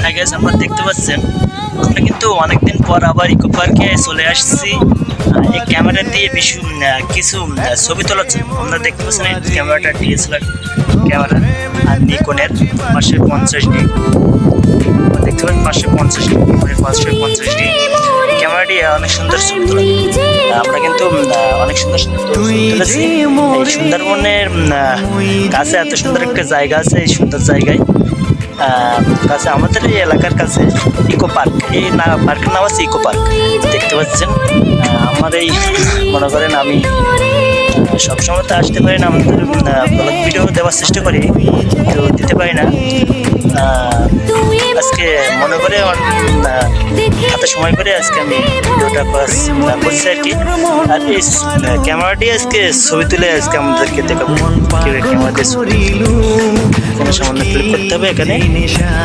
হ্যাঁ গাইস, আপনারা দেখতে পাচ্ছেন আমরা কিন্তু অনেকদিন পর আবার ইকো পার্কে চলে আসছি এই ক্যামেরা দিয়ে কিছু ছবি তোলার জন্য। আপনারা দেখতে পাচ্ছেন এই ক্যামেরাটা ডিএসএলআর ক্যামেরা আর নিকনের 550D, দেখতে পাচ্ছেন 550D, 550D ক্যামেরাটি অনেক সুন্দর ছবি তোলা। আমরা কিন্তু অনেক সুন্দর সুন্দর ছবি তুলেছি। এই সুন্দরবনের কাছে এত সুন্দর একটা জায়গা আছে, এই সুন্দর জায়গায় কাছে আমাদের এই এলাকার কাছে ইকো পার্ক, এই পার্কের নাম আছে ইকো পার্ক। দেখতে পাচ্ছেন আমার এই মনে করেন আমি সবসময় তো আসতে পারি না, আমাদের ব্লগ ভিডিও দেওয়ার চেষ্টা করি তো দিতে পারি না। আজকে মনে করে হাতে সময় করে আজকে আমি ভিডিওটা করছি আর কি। আর এই ক্যামেরাটি আজকে ছবি তুলে আজকে আমাদেরকে দেখাবো কীভাবে ক্যামেরা দিয়ে ছবি সামান্য ক্লিক করতে হবে এখানে।